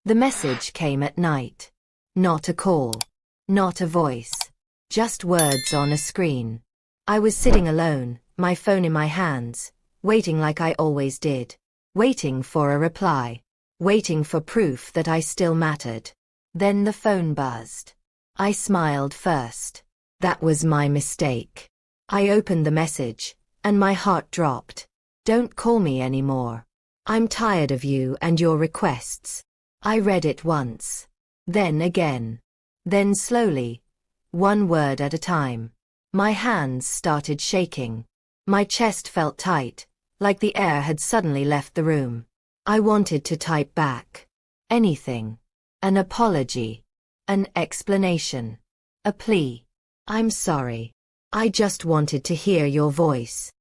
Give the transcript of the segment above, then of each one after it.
The message came at night. Not a call. Not a voice. Just words on a screen. I was sitting alone, my phone in my hands, waiting like I always did. Waiting for a reply. Waiting for proof that I still mattered. Then the phone buzzed. I smiled first. That was my mistake. I opened the message, and my heart dropped. Don't call me anymore. I'm tired of you and your requests. I read it once. Then again. Then slowly. One word at a time. My hands started shaking. My chest felt tight, like the air had suddenly left the room. I wanted to type back. Anything. An apology. An explanation. A plea. I'm sorry. I just wanted to hear your voice.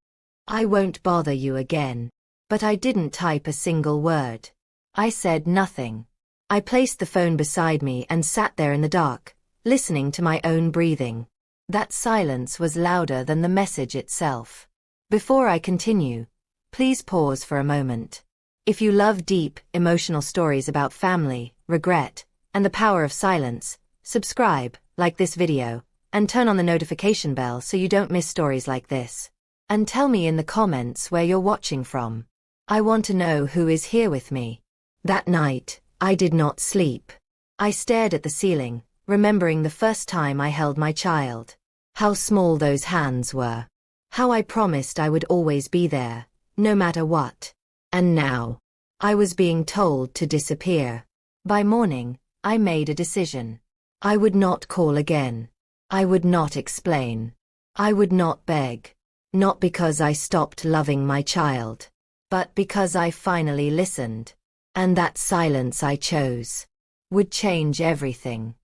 I won't bother you again. But I didn't type a single word. I said nothing. I placed the phone beside me and sat there in the dark, listening to my own breathing. That silence was louder than the message itself. Before I continue, please pause for a moment. If you love deep, emotional stories about family, regret, and the power of silence, subscribe, like this video, and turn on the notification bell so you don't miss stories like this. And tell me in the comments where you're watching from. I want to know who is here with me. That night, I did not sleep. I stared at the ceiling, remembering the first time I held my child. How small those hands were. How I promised I would always be there, no matter what. And now, I was being told to disappear. By morning, I made a decision. I would not call again. I would not explain. I would not beg. Not because I stopped loving my child, but because I finally listened. And that silence I chose would change everything.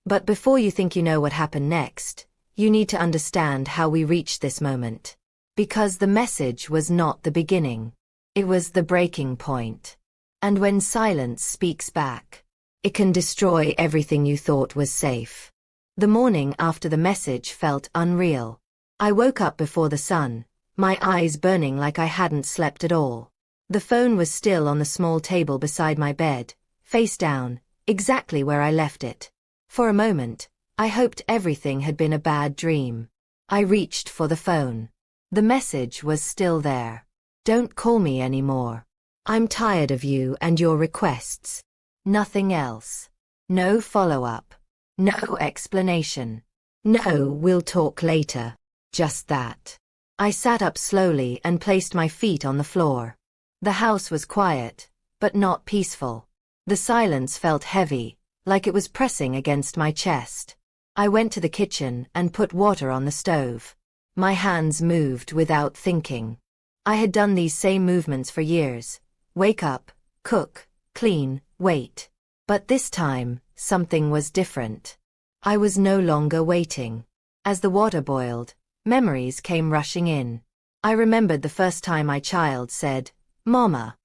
But before you think you know what happened next, you need to understand how we reached this moment. Because the message was not the beginning. It was the breaking point. And when silence speaks back, it can destroy everything you thought was safe. The morning after the message felt unreal. I woke up before the sun, my eyes burning like I hadn't slept at all. The phone was still on the small table beside my bed, face down, exactly where I left it. For a moment, I hoped everything had been a bad dream. I reached for the phone. The message was still there. Don't call me anymore. I'm tired of you and your requests. Nothing else. No follow-up. No explanation. No, we'll talk later. Just that. I sat up slowly and placed my feet on the floor. The house was quiet, but not peaceful. The silence felt heavy, like it was pressing against my chest. I went to the kitchen and put water on the stove. My hands moved without thinking. I had done these same movements for years. Wake up, cook, clean, wait. But this time, something was different. I was no longer waiting. As the water boiled, memories came rushing in. I remembered the first time my child said, "Mama."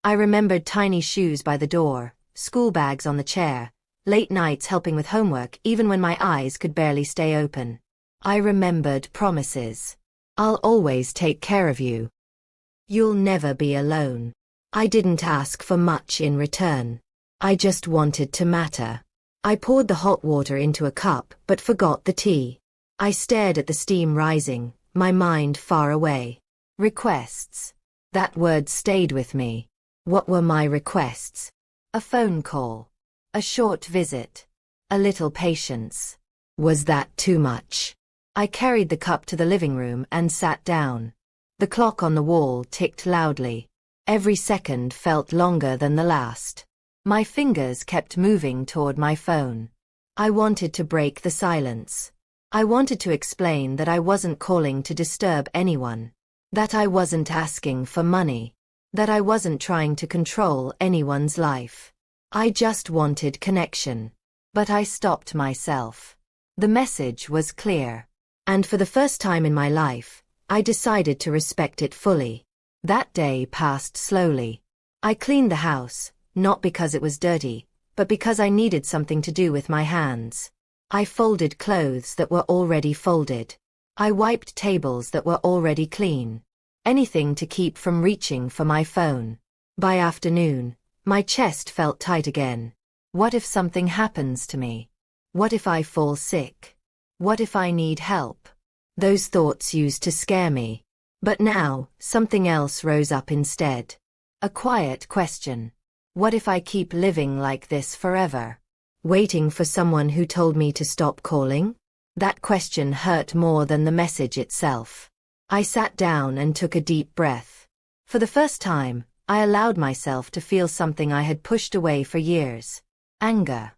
I remembered tiny shoes by the door, school bags on the chair, late nights helping with homework even when my eyes could barely stay open. I remembered promises. I'll always take care of you. You'll never be alone. I didn't ask for much in return. I just wanted to matter. I poured the hot water into a cup but forgot the tea. I stared at the steam rising, my mind far away. Requests. That word stayed with me. What were my requests? A phone call. A short visit. A little patience. Was that too much? I carried the cup to the living room and sat down. The clock on the wall ticked loudly. Every second felt longer than the last. My fingers kept moving toward my phone. I wanted to break the silence. I wanted to explain that I wasn't calling to disturb anyone. That I wasn't asking for money. That I wasn't trying to control anyone's life. I just wanted connection. But I stopped myself. The message was clear. And for the first time in my life, I decided to respect it fully. That day passed slowly. I cleaned the house, not because it was dirty, but because I needed something to do with my hands. I folded clothes that were already folded. I wiped tables that were already clean. Anything to keep from reaching for my phone. By afternoon, My chest felt tight again. What if something happens to me? What if I fall sick? What if I need help? Those thoughts used to scare me. But now, something else rose up instead. A quiet question. What if I keep living like this forever? Waiting for someone who told me to stop calling? That question hurt more than the message itself. I sat down and took a deep breath. For the first time, I allowed myself to feel something I had pushed away for years. Anger.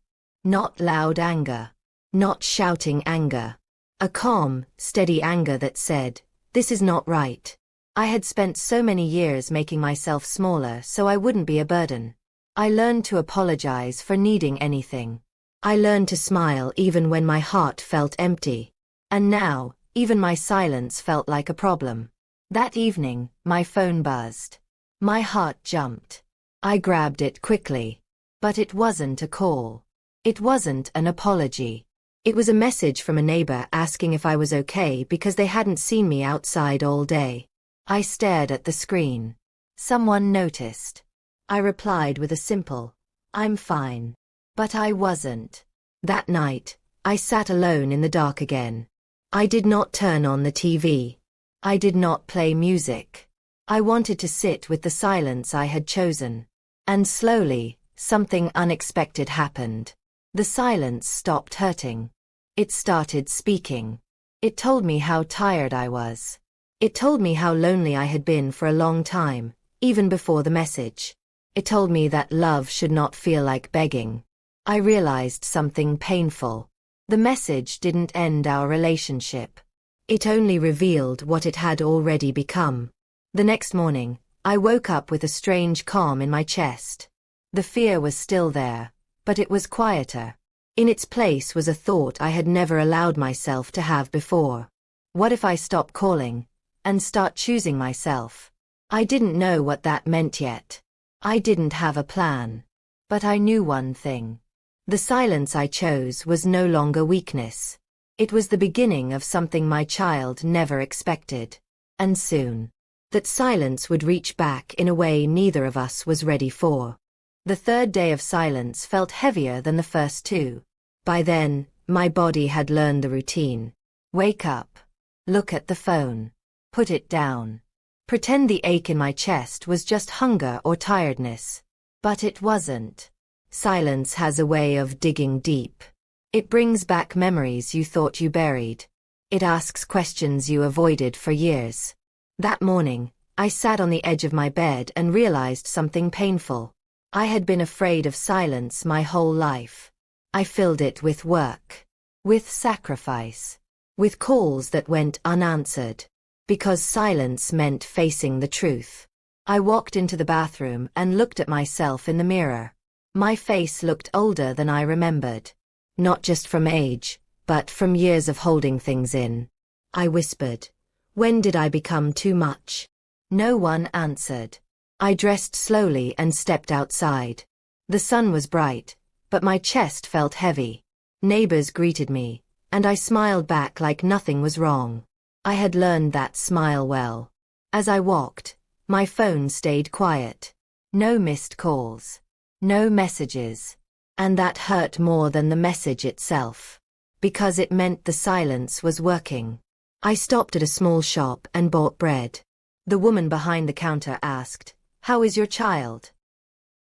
Not loud anger. Not shouting anger. A calm, steady anger that said, "This is not right." I had spent so many years making myself smaller so I wouldn't be a burden. I learned to apologize for needing anything. I learned to smile even when my heart felt empty. And now, even my silence felt like a problem. That evening, my phone buzzed. My heart jumped. I grabbed it quickly. But it wasn't a call. It wasn't an apology. It was a message from a neighbor asking if I was okay because they hadn't seen me outside all day. I stared at the screen. Someone noticed. I replied with a simple, "I'm fine." But I wasn't. That night, I sat alone in the dark again. I did not turn on the TV. I did not play music. I wanted to sit with the silence I had chosen. And slowly, something unexpected happened. The silence stopped hurting. It started speaking. It told me how tired I was. It told me how lonely I had been for a long time, even before the message. It told me that love should not feel like begging. I realized something painful. The message didn't end our relationship. It only revealed what it had already become. The next morning, I woke up with a strange calm in my chest. The fear was still there, but it was quieter. In its place was a thought I had never allowed myself to have before. What if I stop calling and start choosing myself? I didn't know what that meant yet. I didn't have a plan. But I knew one thing. The silence I chose was no longer weakness. It was the beginning of something my child never expected. And soon, that silence would reach back in a way neither of us was ready for. The third day of silence felt heavier than the first two. By then, my body had learned the routine. Wake up. Look at the phone. Put it down. Pretend the ache in my chest was just hunger or tiredness. But it wasn't. Silence has a way of digging deep. It brings back memories you thought you buried. It asks questions you avoided for years. That morning, I sat on the edge of my bed and realized something painful. I had been afraid of silence my whole life. I filled it with work. With sacrifice. With calls that went unanswered. Because silence meant facing the truth. I walked into the bathroom and looked at myself in the mirror. My face looked older than I remembered. Not just from age, but from years of holding things in. I whispered, "When did I become too much?" No one answered. I dressed slowly and stepped outside. The sun was bright, but my chest felt heavy. Neighbors greeted me, and I smiled back like nothing was wrong. I had learned that smile well. As I walked, my phone stayed quiet. No missed calls. No messages. And that hurt more than the message itself. Because it meant the silence was working. I stopped at a small shop and bought bread. The woman behind the counter asked, "How is your child?"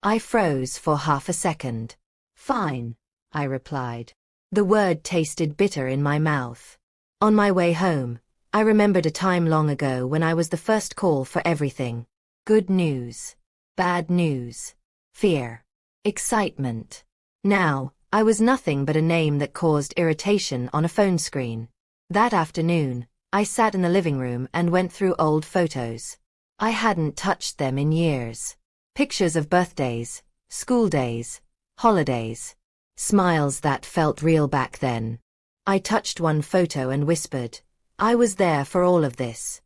I froze for half a second. "Fine," I replied. The word tasted bitter in my mouth. On my way home, I remembered a time long ago when I was the first call for everything. Good news. Bad news. Fear. Excitement. Now, I was nothing but a name that caused irritation on a phone screen. That afternoon, I sat in the living room and went through old photos. I hadn't touched them in years. Pictures of birthdays, school days, holidays. Smiles that felt real back then. I touched one photo and whispered, "I was there for all of this."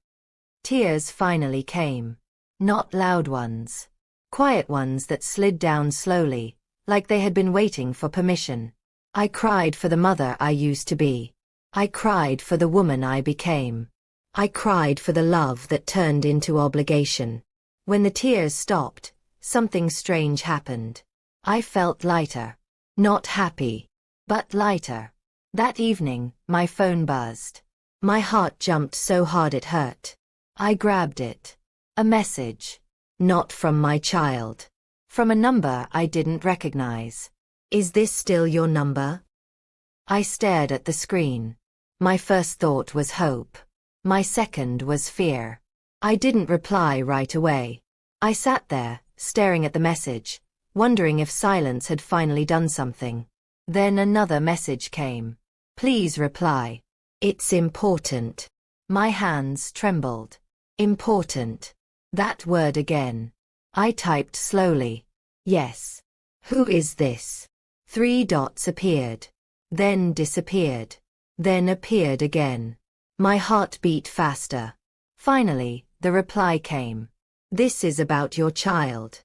Tears finally came. Not loud ones. Quiet ones that slid down slowly, like they had been waiting for permission. I cried for the mother I used to be. I cried for the woman I became. I cried for the love that turned into obligation. When the tears stopped, something strange happened. I felt lighter. Not happy, but lighter. That evening, my phone buzzed. My heart jumped so hard it hurt. I grabbed it. A message. Not from my child. From a number I didn't recognize. Is this still your number? I stared at the screen. My first thought was hope. My second was fear. I didn't reply right away. I sat there, staring at the message, wondering if silence had finally done something. Then another message came. Please reply. It's important. My hands trembled. Important. That word again. I typed slowly. Yes. Who is this? 3 dots appeared. Then disappeared. Then appeared again. My heart beat faster. Finally, the reply came. This is about your child.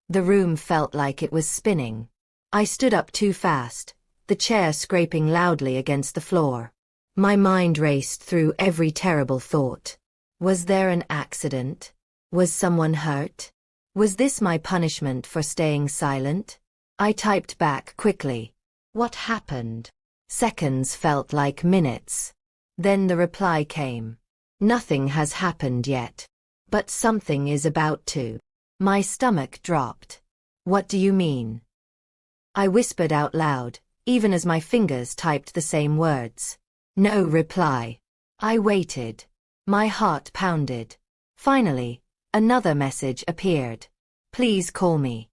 The room felt like it was spinning. I stood up too fast, the chair scraping loudly against the floor. My mind raced through every terrible thought. Was there an accident? Was someone hurt? Was this my punishment for staying silent? I typed back quickly. What happened? Seconds felt like minutes. Then the reply came. Nothing has happened yet. But something is about to. My stomach dropped. What do you mean? I whispered out loud, even as my fingers typed the same words. No reply. I waited. My heart pounded. Finally, another message appeared. Please call me.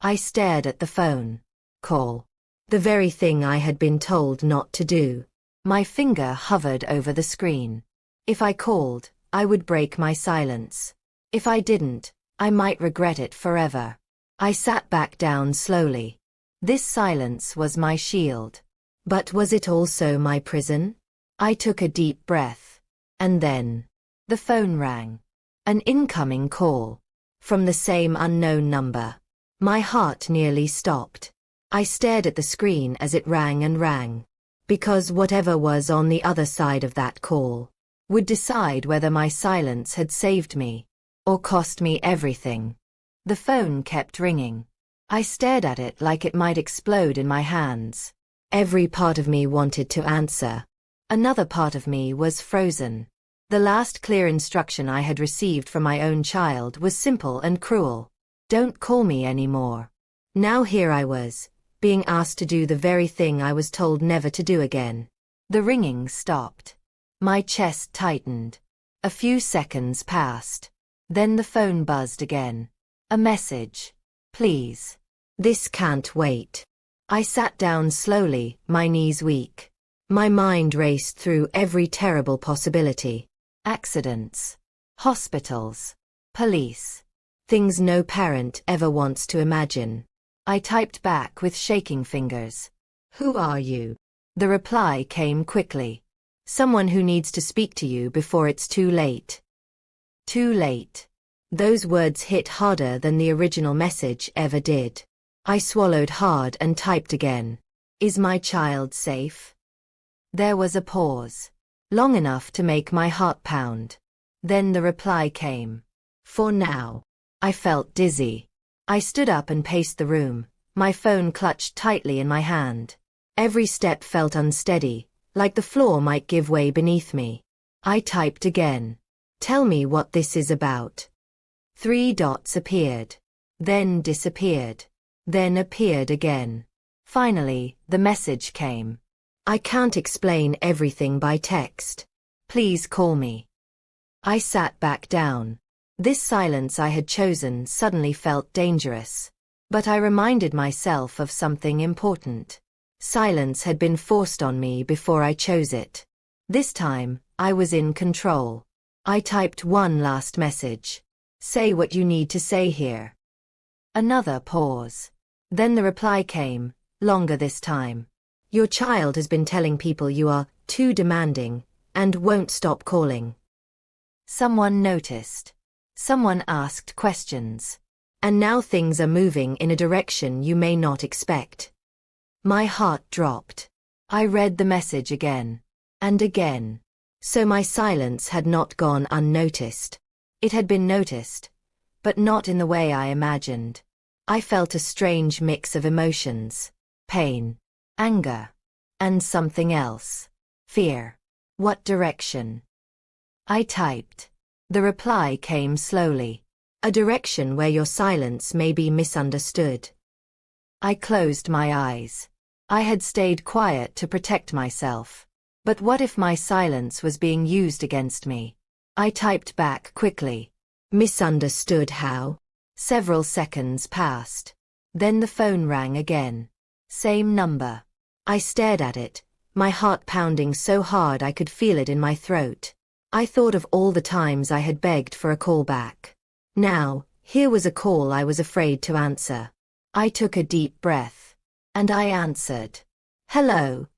I stared at the phone. Call. The very thing I had been told not to do. My finger hovered over the screen. If I called, I would break my silence. If I didn't, I might regret it forever. I sat back down slowly. This silence was my shield. But was it also my prison? I took a deep breath. And then, the phone rang. An incoming call. From the same unknown number. My heart nearly stopped. I stared at the screen as it rang and rang. Because whatever was on the other side of that call would decide whether my silence had saved me or cost me everything. The phone kept ringing. I stared at it like it might explode in my hands. Every part of me wanted to answer. Another part of me was frozen. The last clear instruction I had received from my own child was simple and cruel. Don't call me anymore. Now here I was, being asked to do the very thing I was told never to do again. The ringing stopped. My chest tightened. A few seconds passed. Then the phone buzzed again. A message. Please. This can't wait. I sat down slowly, my knees weak. My mind raced through every terrible possibility. Accidents. Hospitals. Police. Things no parent ever wants to imagine. I typed back with shaking fingers. Who are you? The reply came quickly. Someone who needs to speak to you before it's too late. Too late. Those words hit harder than the original message ever did. I swallowed hard and typed again. Is my child safe? There was a pause. Long enough to make my heart pound. Then the reply came. For now. I felt dizzy. I stood up and paced the room, my phone clutched tightly in my hand. Every step felt unsteady, like the floor might give way beneath me. I typed again. Tell me what this is about. 3 dots appeared. Then disappeared. Then appeared again. Finally, the message came. I can't explain everything by text. Please call me. I sat back down. This silence I had chosen suddenly felt dangerous. But I reminded myself of something important. Silence had been forced on me before I chose it. This time, I was in control. I typed one last message. Say what you need to say here. Another pause. Then the reply came, longer this time. Your child has been telling people you are too demanding and won't stop calling. Someone noticed. Someone asked questions. And now things are moving in a direction you may not expect. My heart dropped. I read the message again. And again. So my silence had not gone unnoticed. It had been noticed. but not in the way I imagined. I felt a strange mix of emotions: pain, anger, and something else. Fear. What direction? I typed. The reply came slowly. A direction where your silence may be misunderstood. I closed my eyes. I had stayed quiet to protect myself. But what if my silence was being used against me? I typed back quickly. Misunderstood how? Several seconds passed. Then the phone rang again. Same number. I stared at it, my heart pounding so hard I could feel it in my throat. I thought of all the times I had begged for a call back. Now, here was a call I was afraid to answer. I took a deep breath. And I answered. Hello.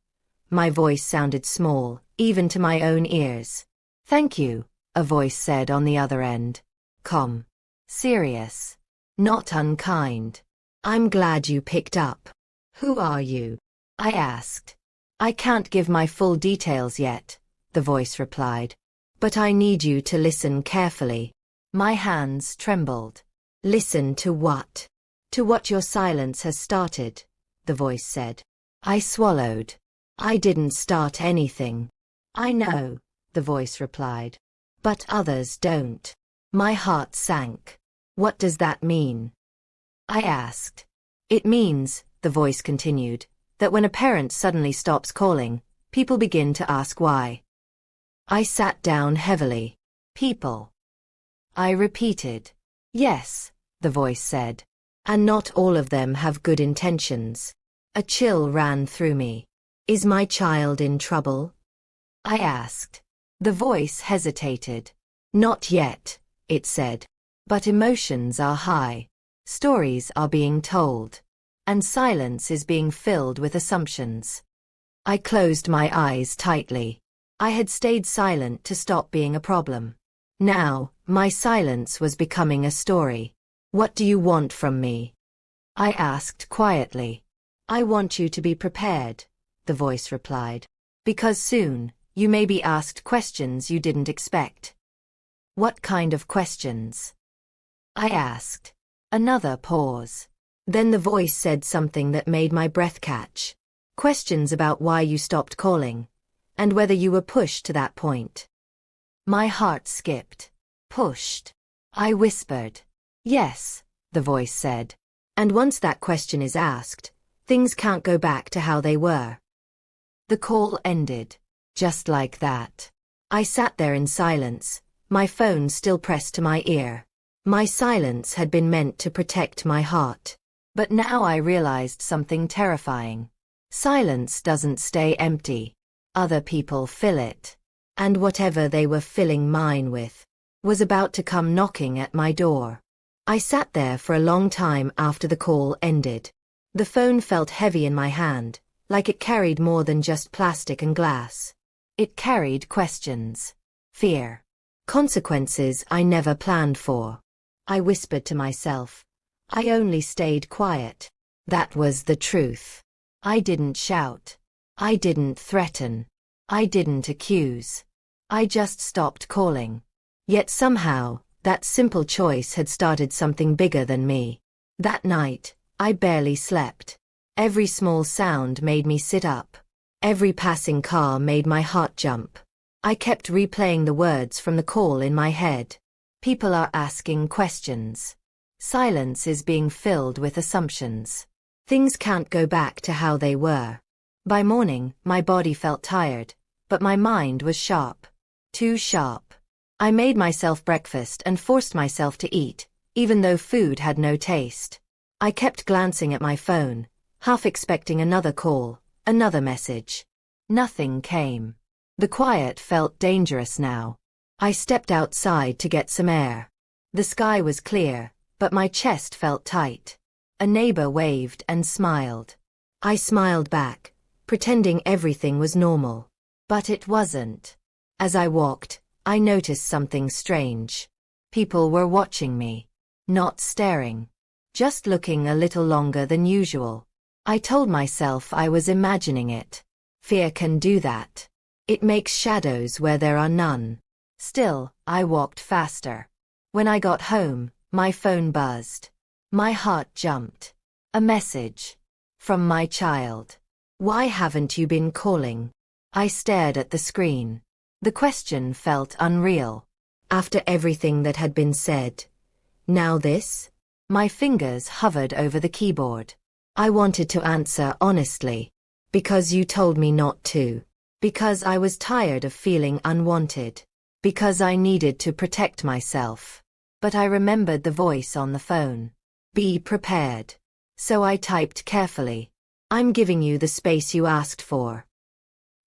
My voice sounded small, even to my own ears. Thank you, a voice said on the other end. Calm. Serious. Not unkind. I'm glad you picked up. Who are you? I asked. I can't give my full details yet, the voice replied. But I need you to listen carefully. My hands trembled. Listen to what? To what your silence has started, the voice said. I swallowed. I didn't start anything. I know, the voice replied. But others don't. My heart sank. What does that mean? I asked. It means, the voice continued, that when a parent suddenly stops calling, people begin to ask why. I sat down heavily. People. I repeated. Yes, the voice said. And not all of them have good intentions. A chill ran through me. Is my child in trouble? I asked. The voice hesitated. Not yet, it said. But emotions are high. Stories are being told. And silence is being filled with assumptions. I closed my eyes tightly. I had stayed silent to stop being a problem. Now, my silence was becoming a story. What do you want from me? I asked quietly. I want you to be prepared, the voice replied. Because soon, you may be asked questions you didn't expect. What kind of questions? I asked. Another pause. Then the voice said something that made my breath catch. Questions about why you stopped calling, and whether you were pushed to that point. My heart skipped. Pushed. I whispered. Yes, the voice said. And once that question is asked, things can't go back to how they were. The call ended. Just like that. I sat there in silence, my phone still pressed to my ear. My silence had been meant to protect my heart. But now I realized something terrifying. Silence doesn't stay empty. Other people fill it. And whatever they were filling mine with was about to come knocking at my door. I sat there for a long time after the call ended. The phone felt heavy in my hand, like it carried more than just plastic and glass. It carried questions, fear, consequences I never planned for. I whispered to myself. I only stayed quiet. That was the truth. I didn't shout. I didn't threaten. I didn't accuse. I just stopped calling. Yet somehow, that simple choice had started something bigger than me. That night, I barely slept. Every small sound made me sit up. Every passing car made my heart jump. I kept replaying the words from the call in my head. People are asking questions. Silence is being filled with assumptions. Things can't go back to how they were. By morning, my body felt tired, but my mind was sharp. Too sharp. I made myself breakfast and forced myself to eat, even though food had no taste. I kept glancing at my phone, half expecting another call, another message. Nothing came. The quiet felt dangerous now. I stepped outside to get some air. The sky was clear, but my chest felt tight. A neighbor waved and smiled. I smiled back, pretending everything was normal. But it wasn't. As I walked, I noticed something strange. People were watching me. Not staring. Just looking a little longer than usual. I told myself I was imagining it. Fear can do that. It makes shadows where there are none. Still, I walked faster. When I got home, My phone buzzed. My heart jumped. A message. From my child. Why haven't you been calling? I stared at the screen. The question felt unreal. After everything that had been said. Now this? My fingers hovered over the keyboard. I wanted to answer honestly. Because you told me not to. Because I was tired of feeling unwanted. Because I needed to protect myself. But I remembered the voice on the phone. Be prepared. So I typed carefully. I'm giving you the space you asked for.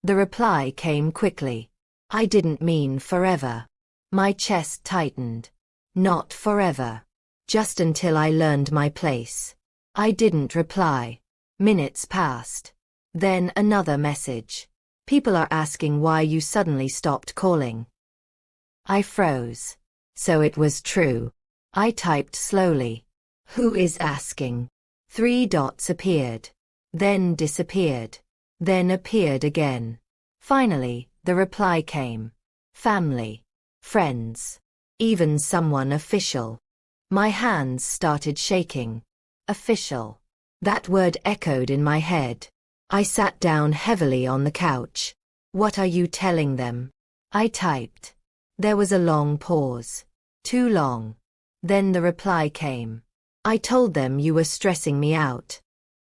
The reply came quickly. I didn't mean forever. My chest tightened. Not forever. Just until I learned my place. I didn't reply. Minutes passed. Then another message. People are asking why you suddenly stopped calling. I froze. So it was true. I typed slowly. Who is asking? 3 dots appeared. Then disappeared. Then appeared again. Finally, the reply came. Family. Friends. Even someone official. My hands started shaking. Official. That word echoed in my head. I sat down heavily on the couch. What are you telling them? I typed. There was a long pause. Too long. Then the reply came. I told them you were stressing me out.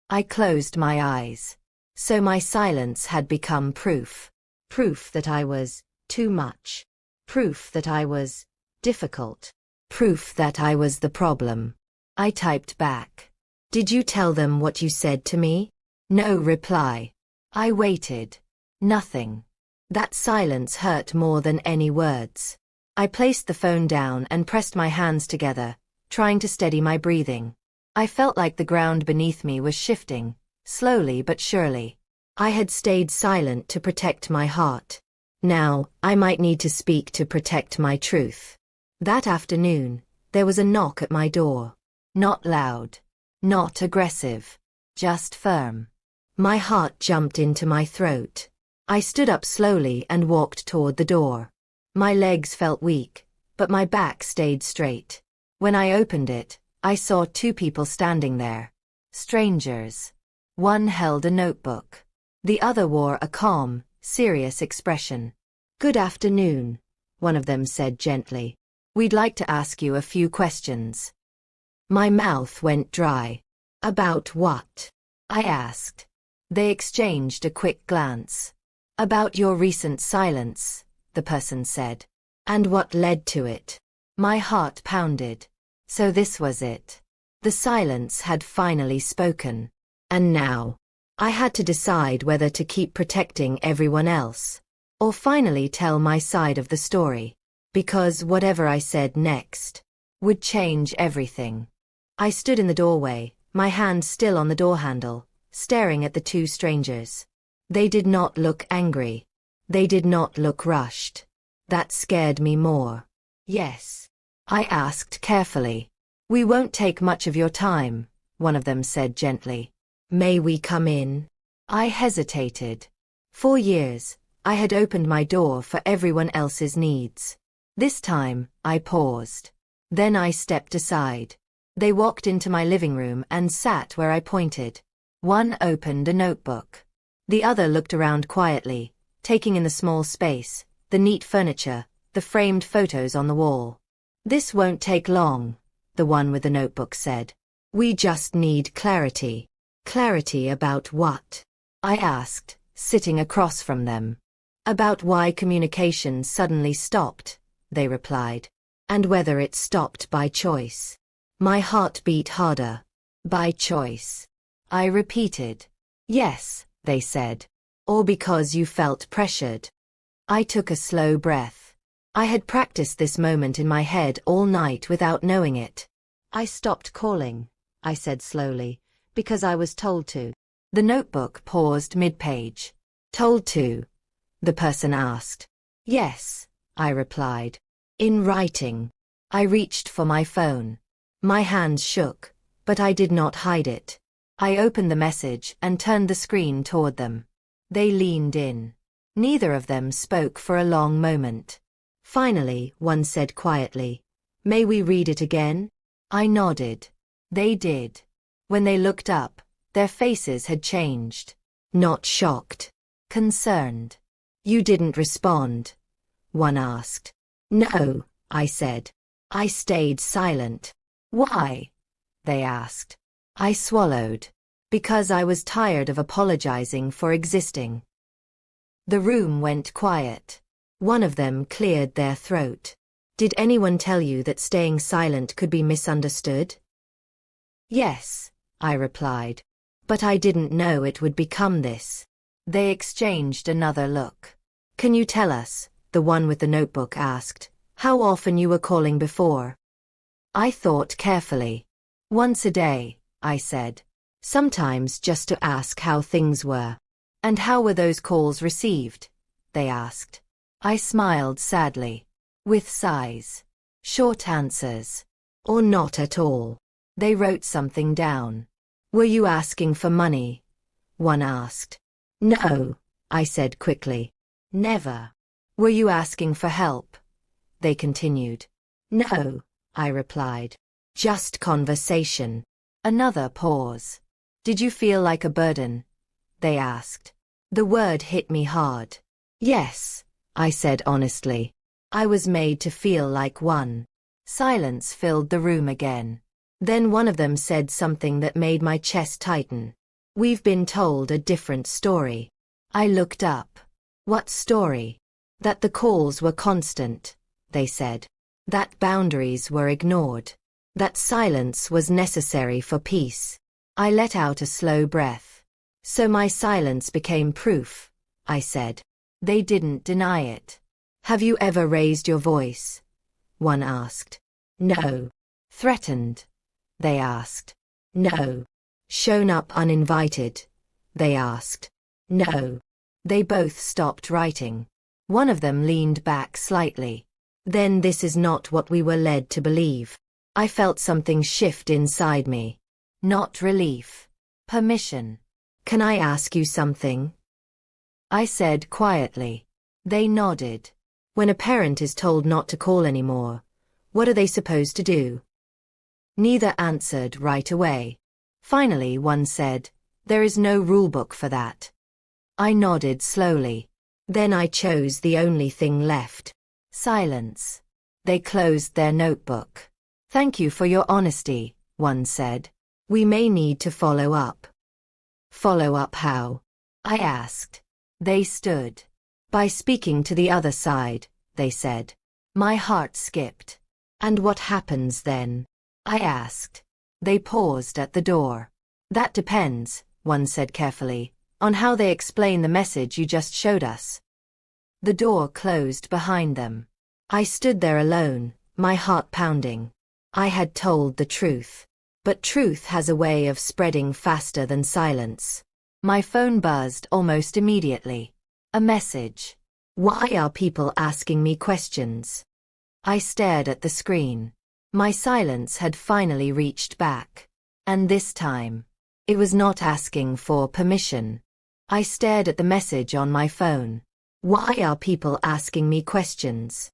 I closed my eyes. So my silence had become proof. Proof that I was too much. Proof that I was difficult. Proof that I was the problem. I typed back. Did you tell them what you said to me? No reply. I waited. Nothing. That silence hurt more than any words. I placed the phone down and pressed my hands together, trying to steady my breathing. I felt like the ground beneath me was shifting, slowly but surely. I had stayed silent to protect my heart. Now, I might need to speak to protect my truth. That afternoon, there was a knock at my door. Not loud. Not aggressive. Just firm. My heart jumped into my throat. I stood up slowly and walked toward the door. My legs felt weak, but my back stayed straight. When I opened it, I saw 2 people standing there. Strangers. One held a notebook. The other wore a calm, serious expression. Good afternoon, one of them said gently. We'd like to ask you a few questions. My mouth went dry. About what? I asked. They exchanged a quick glance. About your recent silence, the person said. And what led to it? My heart pounded. So this was it. The silence had finally spoken. And now, I had to decide whether to keep protecting everyone else, or finally tell my side of the story. Because whatever I said next would change everything. I stood in the doorway, my hand still on the door handle, staring at the 2 strangers. They did not look angry. They did not look rushed. That scared me more. Yes. I asked carefully. We won't take much of your time, one of them said gently. May we come in? I hesitated. For years, I had opened my door for everyone else's needs. This time, I paused. Then I stepped aside. They walked into my living room and sat where I pointed. One opened a notebook. The other looked around quietly, taking in the small space, the neat furniture, the framed photos on the wall. This won't take long, the one with the notebook said. We just need clarity. Clarity about what? I asked, sitting across from them. About why communication suddenly stopped, they replied. And whether it stopped by choice. My heart beat harder. By choice. I repeated. Yes, they said. Or because you felt pressured. I took a slow breath. I had practiced this moment in my head all night without knowing it. I stopped calling, I said slowly, because I was told to. The notebook paused mid-page. Told to? The person asked. Yes, I replied. In writing. I reached for my phone. My hands shook, but I did not hide it. I opened the message and turned the screen toward them. They leaned in. Neither of them spoke for a long moment. Finally, one said quietly, May we read it again? I nodded. They did. When they looked up, their faces had changed. Not shocked. Concerned. You didn't respond? One asked. No, I said. I stayed silent. Why? They asked. I swallowed. Because I was tired of apologizing for existing. The room went quiet. One of them cleared their throat. Did anyone tell you that staying silent could be misunderstood? Yes, I replied. But I didn't know it would become this. They exchanged another look. Can you tell us, the one with the notebook asked, how often you were calling before? I thought carefully. Once a day, I said. Sometimes just to ask how things were. And how were those calls received? They asked. I smiled sadly. With sighs. Short answers. Or not at all. They wrote something down. Were you asking for money? One asked. No, I said quickly. Never. Were you asking for help? They continued. No, I replied. Just conversation. Another pause. Did you feel like a burden? They asked. The word hit me hard. Yes, I said honestly. I was made to feel like one. Silence filled the room again. Then one of them said something that made my chest tighten. We've been told a different story. I looked up. What story? That the calls were constant, they said. That boundaries were ignored. That silence was necessary for peace. I let out a slow breath. So my silence became proof, I said. They didn't deny it. Have you ever raised your voice? One asked. No. Threatened? They asked. No. Shown up uninvited? They asked. No. They both stopped writing. One of them leaned back slightly. Then this is not what we were led to believe. I felt something shift inside me. Not relief. Permission. Can I ask you something? I said quietly. They nodded. When a parent is told not to call anymore, what are they supposed to do? Neither answered right away. Finally, one said, there is no rulebook for that. I nodded slowly. Then I chose the only thing left. Silence. They closed their notebook. Thank you for your honesty, one said. We may need to follow up. Follow up how? I asked. They stood. By speaking to the other side, they said. My heart skipped. And what happens then? I asked. They paused at the door. That depends, one said carefully, on how they explain the message you just showed us. The door closed behind them. I stood there alone, my heart pounding. I had told the truth. But truth has a way of spreading faster than silence. My phone buzzed almost immediately. A message. Why are people asking me questions? I stared at the screen. My silence had finally reached back. And this time, it was not asking for permission. I stared at the message on my phone. Why are people asking me questions?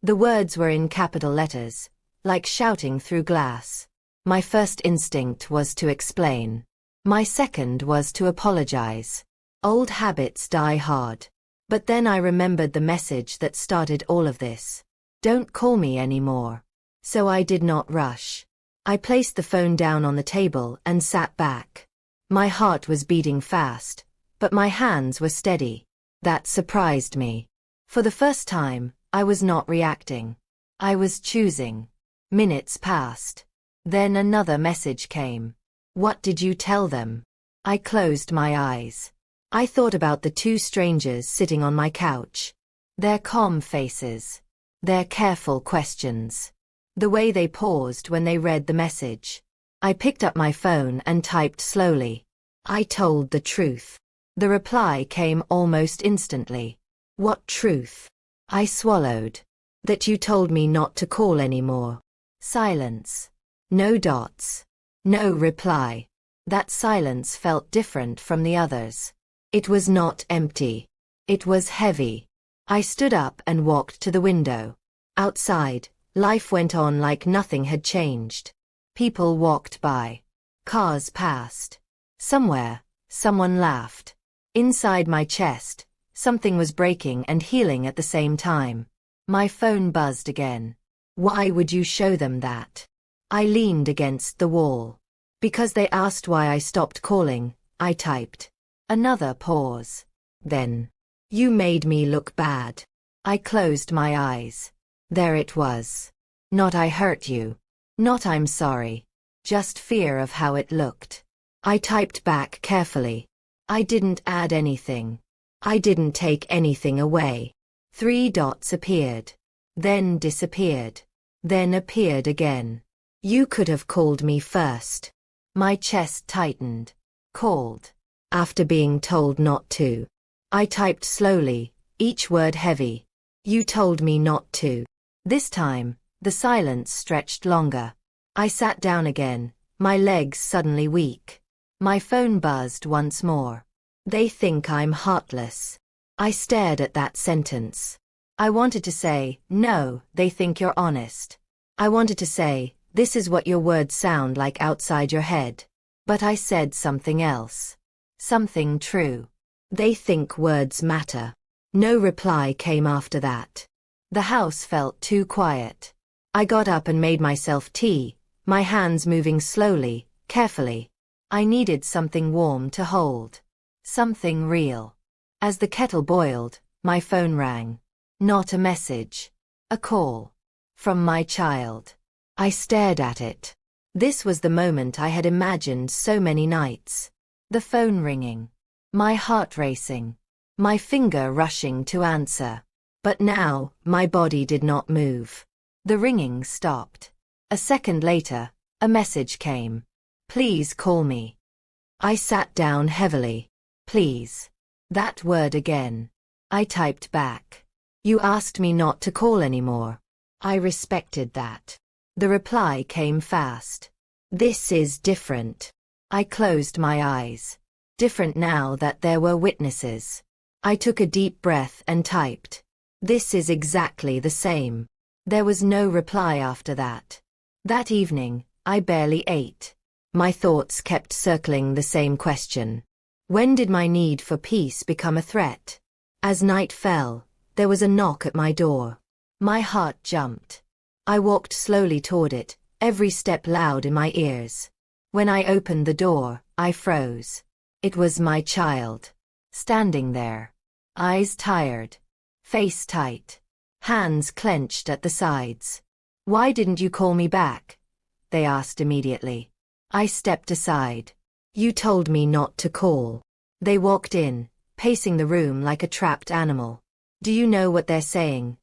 The words were in capital letters, like shouting through glass. My first instinct was to explain. My second was to apologize. Old habits die hard. But then I remembered the message that started all of this. Don't call me anymore. So I did not rush. I placed the phone down on the table and sat back. My heart was beating fast, but my hands were steady. That surprised me. For the first time, I was not reacting. I was choosing. Minutes passed. Then another message came. What did you tell them? I closed my eyes. I thought about the two strangers sitting on my couch. Their calm faces. Their careful questions. The way they paused when they read the message. I picked up my phone and typed slowly. I told the truth. The reply came almost instantly. What truth? I swallowed. That you told me not to call anymore. Silence. No dots. No reply. That silence felt different from the others. It was not empty. It was heavy. I stood up and walked to the window. Outside, life went on like nothing had changed. People walked by. Cars passed. Somewhere, someone laughed. Inside my chest, something was breaking and healing at the same time. My phone buzzed again. Why would you show them that? I leaned against the wall. Because they asked why I stopped calling, I typed. Another pause. Then, you made me look bad. I closed my eyes. There it was. Not I hurt you. Not I'm sorry. Just fear of how it looked. I typed back carefully. I didn't add anything. I didn't take anything away. 3 dots appeared. Then disappeared. Then appeared again. You could have called me first. My chest tightened. Called. After being told not to. I typed slowly, each word heavy. You told me not to. This time, the silence stretched longer. I sat down again, my legs suddenly weak. My phone buzzed once more. They think I'm heartless. I stared at that sentence. I wanted to say, no, they think you're honest. I wanted to say, this is what your words sound like outside your head. But I said something else. Something true. They think words matter. No reply came after that. The house felt too quiet. I got up and made myself tea, my hands moving slowly, carefully. I needed something warm to hold. Something real. As the kettle boiled, my phone rang. Not a message. A call. From my child. I stared at it. This was the moment I had imagined so many nights. The phone ringing. My heart racing. My finger rushing to answer. But now, my body did not move. The ringing stopped. A second later, a message came. Please call me. I sat down heavily. Please. That word again. I typed back. You asked me not to call anymore. I respected that. The reply came fast. This is different. I closed my eyes. Different now that there were witnesses. I took a deep breath and typed. This is exactly the same. There was no reply after that. That evening, I barely ate. My thoughts kept circling the same question. When did my need for peace become a threat? As night fell, there was a knock at my door. My heart jumped. I walked slowly toward it, every step loud in my ears. When I opened the door, I froze. It was my child. Standing there. Eyes tired. Face tight. Hands clenched at the sides. Why didn't you call me back? They asked immediately. I stepped aside. You told me not to call. They walked in, pacing the room like a trapped animal. Do you know what they're saying?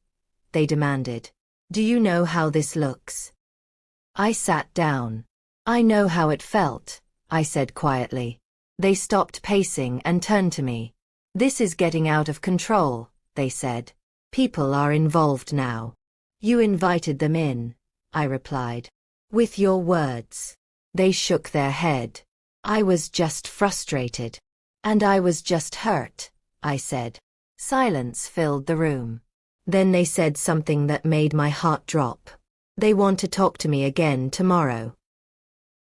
They demanded. Do you know how this looks? I sat down. I know how it felt, I said quietly. They stopped pacing and turned to me. This is getting out of control, they said. People are involved now. You invited them in, I replied. With your words. They shook their head. I was just frustrated. And I was just hurt, I said. Silence filled the room. Then they said something that made my heart drop. They want to talk to me again tomorrow.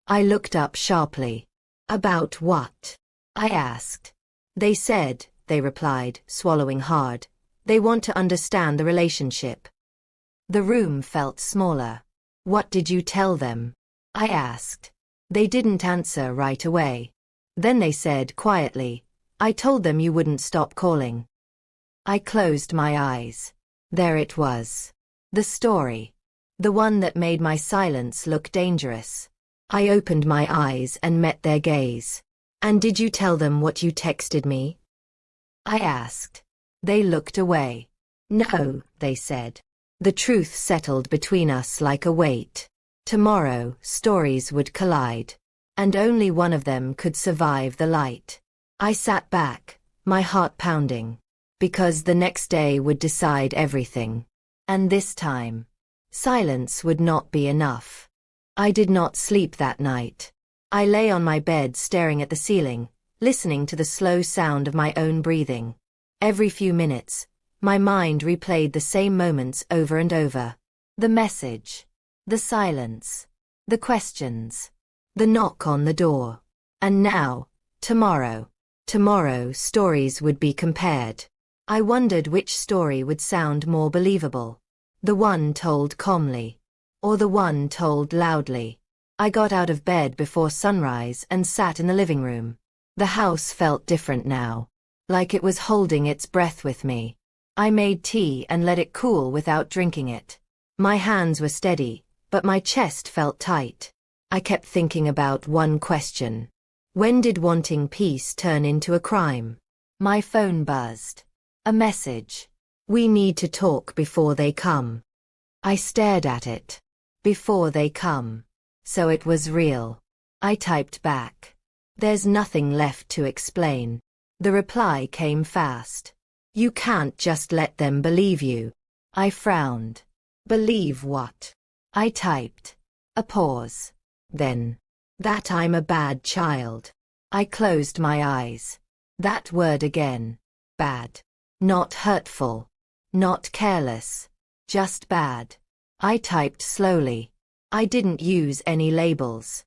I looked up sharply. About what? I asked. They said, they replied, swallowing hard. They want to understand the relationship. The room felt smaller. What did you tell them? I asked. They didn't answer right away. Then they said quietly, I told them you wouldn't stop calling. I closed my eyes. There it was. The story. The one that made my silence look dangerous. I opened my eyes and met their gaze. And did you tell them what you texted me? I asked. They looked away. No, they said. The truth settled between us like a weight. Tomorrow, stories would collide. And only one of them could survive the light. I sat back, my heart pounding. Because the next day would decide everything. And this time, silence would not be enough. I did not sleep that night. I lay on my bed staring at the ceiling, listening to the slow sound of my own breathing. Every few minutes, my mind replayed the same moments over and over. The message. The silence. The questions. The knock on the door. And now, tomorrow. Tomorrow stories would be compared. I wondered which story would sound more believable. The one told calmly. Or the one told loudly. I got out of bed before sunrise and sat in the living room. The house felt different now. Like it was holding its breath with me. I made tea and let it cool without drinking it. My hands were steady, but my chest felt tight. I kept thinking about one question. When did wanting peace turn into a crime? My phone buzzed. A message. We need to talk before they come. I stared at it. Before they come. So it was real. I typed back. There's nothing left to explain. The reply came fast. You can't just let them believe you. I frowned. Believe what? I typed. A pause. Then. That I'm a bad child. I closed my eyes. That word again. Bad. Not hurtful. Not careless. Just bad. I typed slowly. I didn't use any labels.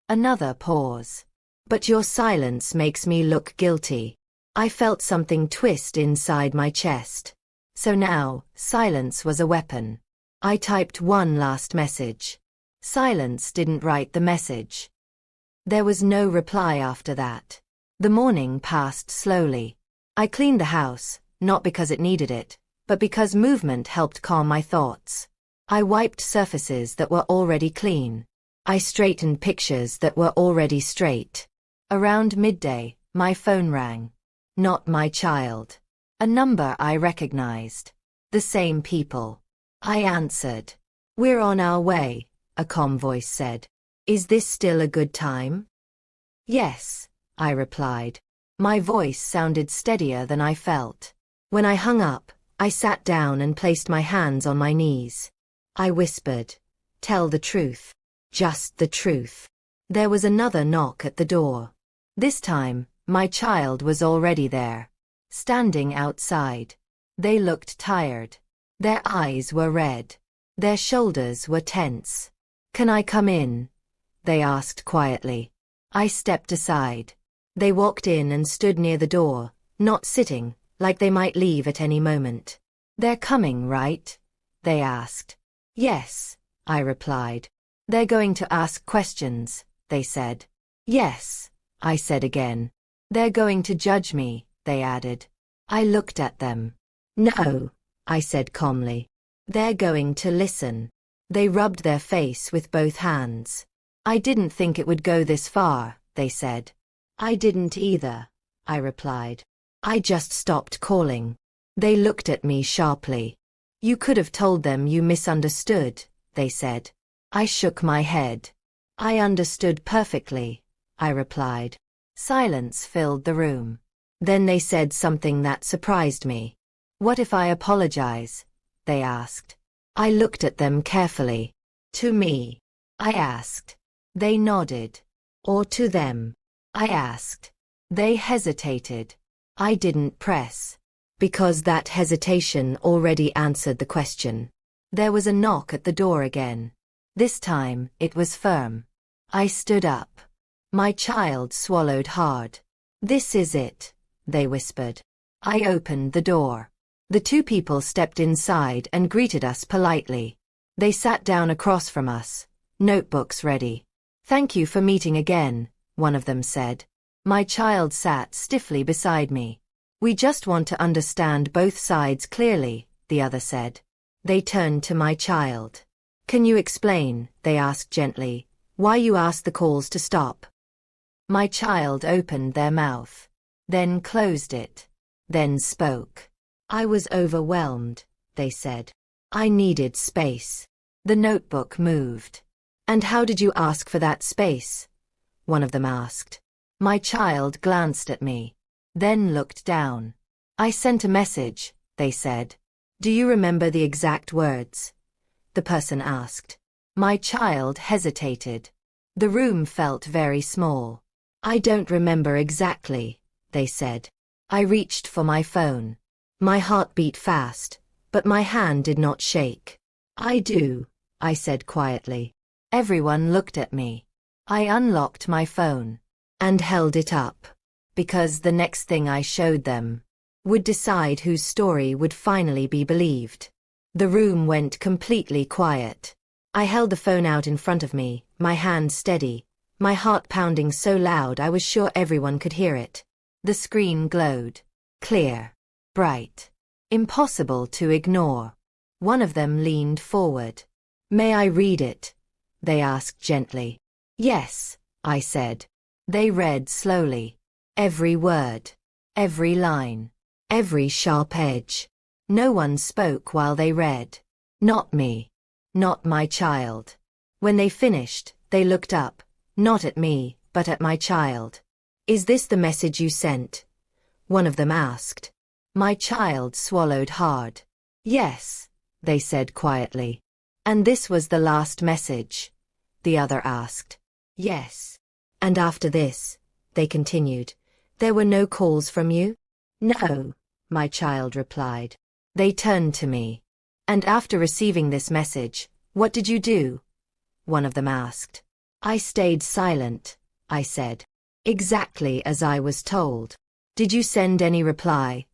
Another pause. But your silence makes me look guilty. I felt something twist inside my chest. So now, silence was a weapon. I typed one last message. Silence didn't write the message. There was no reply after that. The morning passed slowly. I cleaned the house, not because it needed it, but because movement helped calm my thoughts. I wiped surfaces that were already clean. I straightened pictures that were already straight. Around midday, my phone rang. Not my child. A number I recognized. The same people. I answered. We're on our way, a calm voice said. Is this still a good time? Yes, I replied. My voice sounded steadier than I felt. When I hung up, I sat down and placed my hands on my knees. I whispered. Tell the truth. Just the truth. There was another knock at the door. This time, my child was already there. Standing outside. They looked tired. Their eyes were red. Their shoulders were tense. Can I come in? They asked quietly. I stepped aside. They walked in and stood near the door, not sitting, like they might leave at any moment. They're coming, right? They asked. Yes, I replied. They're going to ask questions, they said. Yes, I said again. They're going to judge me, they added. I looked at them. No, I said calmly. They're going to listen. They rubbed their face with both hands. I didn't think it would go this far, they said. I didn't either, I replied. I just stopped calling. They looked at me sharply. You could have told them you misunderstood, they said. I shook my head. I understood perfectly, I replied. Silence filled the room. Then they said something that surprised me. What if I apologize? They asked. I looked at them carefully. To me? I asked. They nodded. Or to them? I asked. They hesitated. I didn't press. Because that hesitation already answered the question. There was a knock at the door again. This time, it was firm. I stood up. My child swallowed hard. This is it, they whispered. I opened the door. The two people stepped inside and greeted us politely. They sat down across from us, notebooks ready. Thank you for meeting again, one of them said. My child sat stiffly beside me. We just want to understand both sides clearly, the other said. They turned to my child. Can you explain, they asked gently, why you asked the calls to stop? My child opened their mouth. Then closed it. Then spoke. I was overwhelmed, they said. I needed space. The notebook moved. And how did you ask for that space? One of them asked. My child glanced at me. Then looked down. I sent a message, they said. Do you remember the exact words? The person asked. My child hesitated. The room felt very small. I don't remember exactly, they said. I reached for my phone. My heart beat fast, but my hand did not shake. I do, I said quietly. Everyone looked at me. I unlocked my phone and held it up, because the next thing I showed them would decide whose story would finally be believed. The room went completely quiet. I held the phone out in front of me, my hand steady, my heart pounding so loud I was sure everyone could hear it. The screen glowed. Clear. Bright. Impossible to ignore. One of them leaned forward. "May I read it?" they asked gently. "Yes," I said. They read slowly. Every word. Every line. Every sharp edge. No one spoke while they read. Not me. Not my child. When they finished, they looked up, not at me, but at my child. "Is this the message you sent?" one of them asked. My child swallowed hard. "Yes," they said quietly. "And this was the last message?" the other asked. "Yes." "And after this," they continued, "there were no calls from you?" "No," my child replied. They turned to me. "And after receiving this message, what did you do?" one of them asked. "I stayed silent," I said. "Exactly as I was told." "Did you send any reply?"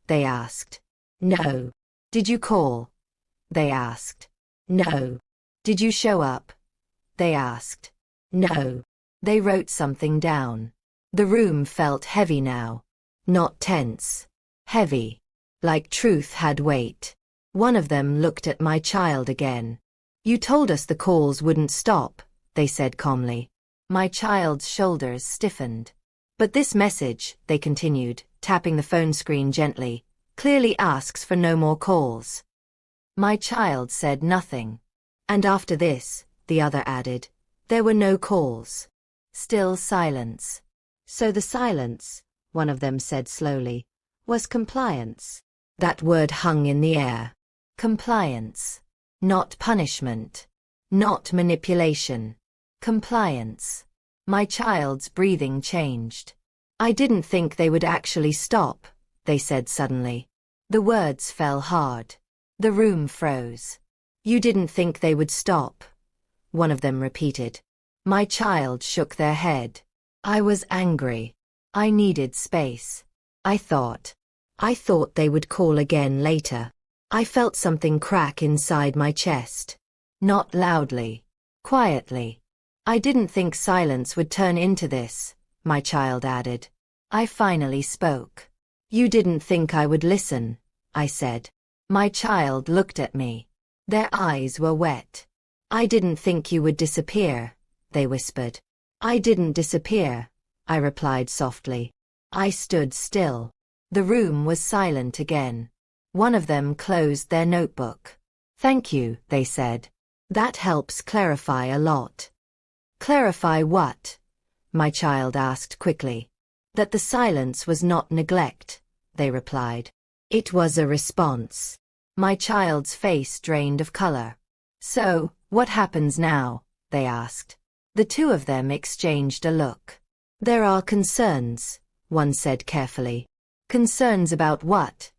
they asked. "No." "Did you call?" they asked. "No." "Did you show up?" they asked. "No." They wrote something down. The room felt heavy now. Not tense. Heavy. Like truth had weight. One of them looked at my child again. "You told us the calls wouldn't stop," they said calmly. My child's shoulders stiffened. "But this message," they continued, tapping the phone screen gently, "clearly asks for no more calls." My child said nothing. "And after this," the other added, "there were no calls." Still silence. "So the silence," one of them said slowly, "was compliance." That word hung in the air. Compliance. Not punishment. Not manipulation. Compliance. My child's breathing changed. "I didn't think they would actually stop," they said suddenly. The words fell hard. The room froze. "You didn't think they would stop," one of them repeated. My child shook their head. I was angry. I needed space. I thought they would call again later. I felt something crack inside my chest. Not loudly. Quietly. "I didn't think silence would turn into this," my child added. I finally spoke. "You didn't think I would listen," I said. My child looked at me. Their eyes were wet. "I didn't think you would disappear," they whispered. "I didn't disappear," I replied softly. I stood still. The room was silent again. One of them closed their notebook. "Thank you," they said. "That helps clarify a lot." "Clarify what?" my child asked quickly. "That the silence was not neglect," they replied. "It was a response." My child's face drained of color. "So, what happens now?" they asked. The two of them exchanged a look. "There are concerns," one said carefully. "Concerns about what?"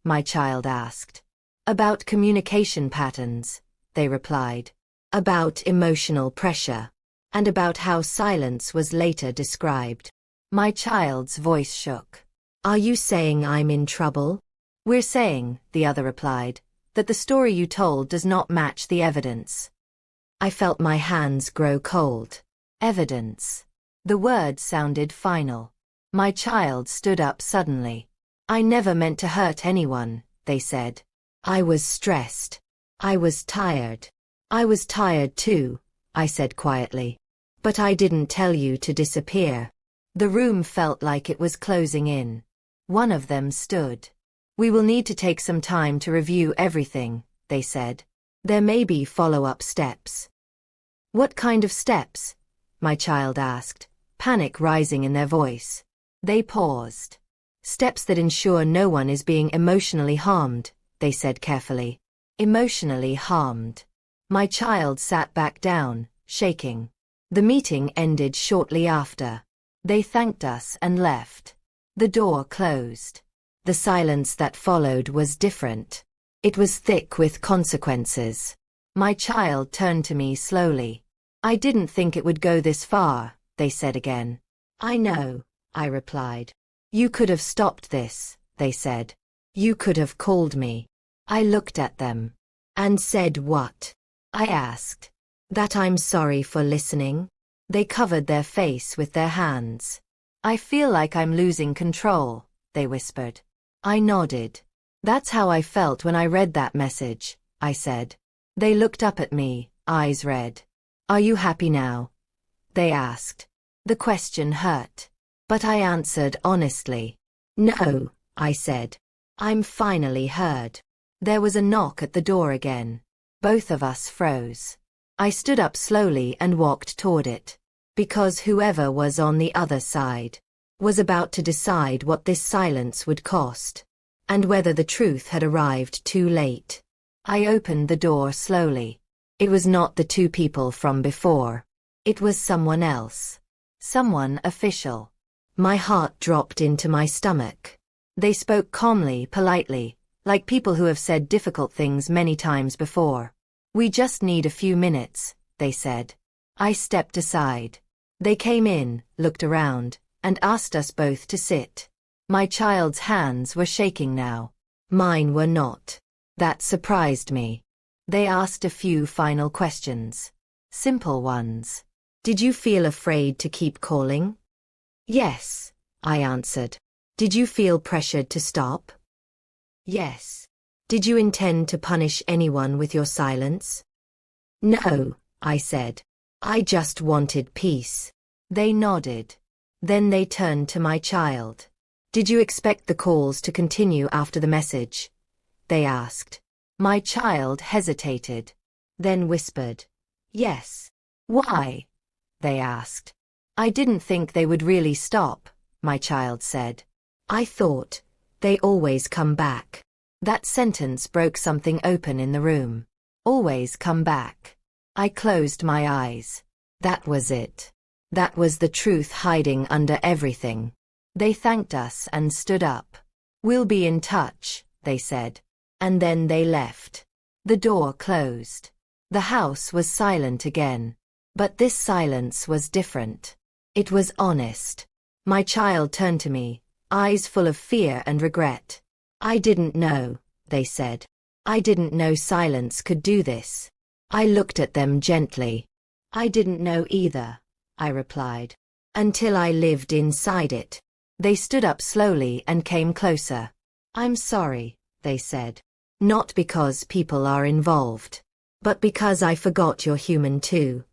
my child asked. "About communication patterns," they replied. "About emotional pressure. And about how silence was later described." My child's voice shook. "Are you saying I'm in trouble?" "We're saying," the other replied, "that the story you told does not match the evidence." I felt my hands grow cold. Evidence. The word sounded final. My child stood up suddenly. "I never meant to hurt anyone," they said. "I was stressed. I was tired." "I was tired too," I said quietly. "But I didn't tell you to disappear." The room felt like it was closing in. One of them stood. "We will need to take some time to review everything," they said. "There may be follow-up steps." "What kind of steps?" my child asked, panic rising in their voice. They paused. "Steps that ensure no one is being emotionally harmed," they said carefully. Emotionally harmed. My child sat back down, shaking. The meeting ended shortly after. They thanked us and left. The door closed. The silence that followed was different. It was thick with consequences. My child turned to me slowly. I didn't think it would go this far, they said again. I know, I replied. You could have stopped this, they said. You could have called me. I looked at them. And said what? I asked. That I'm sorry for listening. They covered their face with their hands. I feel like I'm losing control, they whispered. I nodded. That's how I felt when I read that message, I said. They looked up at me, eyes red. Are you happy now? They asked. The question hurt. But I answered honestly. No, I said. I'm finally heard. There was a knock at the door again. Both of us froze. I stood up slowly and walked toward it. Because whoever was on the other side was about to decide what this silence would cost, and whether the truth had arrived too late. I opened the door slowly. It was not the two people from before. It was someone else. Someone official. My heart dropped into my stomach. They spoke calmly, politely, like people who have said difficult things many times before. We just need a few minutes, they said. I stepped aside. They came in, looked around, and asked us both to sit. My child's hands were shaking now. Mine were not. That surprised me. They asked a few final questions. Simple ones. Did you feel afraid to keep calling? Yes, I answered. Did you feel pressured to stop? Yes. Did you intend to punish anyone with your silence? No, I said. I just wanted peace. They nodded. Then they turned to my child. Did you expect the calls to continue after the message? They asked. My child hesitated. Then whispered. Yes. Why? They asked. I didn't think they would really stop, my child said. I thought, they always come back. That sentence broke something open in the room. Always come back. I closed my eyes. That was it. That was the truth hiding under everything. They thanked us and stood up. We'll be in touch, they said. And then they left. The door closed. The house was silent again. But this silence was different. It was honest. My child turned to me, eyes full of fear and regret. I didn't know, they said. I didn't know silence could do this. I looked at them gently. I didn't know either, I replied. Until I lived inside it. They stood up slowly and came closer. I'm sorry, they said. Not because people are involved, but because I forgot you're human too.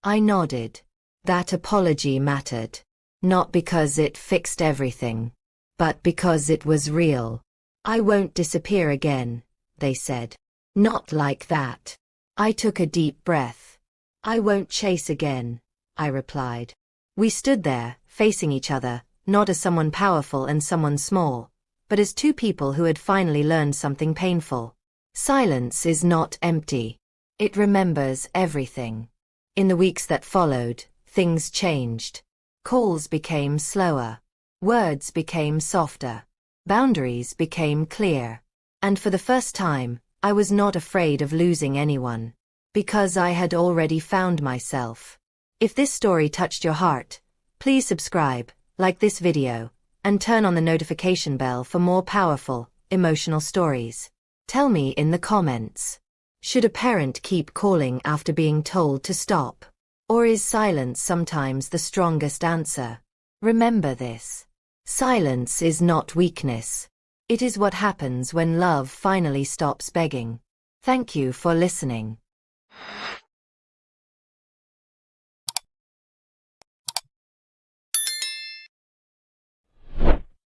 I nodded. That apology mattered. Not because it fixed everything, but because it was real. I won't disappear again, they said. Not like that. I took a deep breath. I won't chase again, I replied. We stood there, facing each other, not as someone powerful and someone small, but as two people who had finally learned something painful. Silence is not empty. It remembers everything. In the weeks that followed, things changed. Calls became slower. Words became softer. Boundaries became clear. And for the first time, I was not afraid of losing anyone. Because I had already found myself. If this story touched your heart, please subscribe, like this video, and turn on the notification bell for more powerful, emotional stories. Tell me in the comments. Should a parent keep calling after being told to stop? Or is silence sometimes the strongest answer? Remember this. Silence is not weakness. It is what happens when love finally stops begging. Thank you for listening.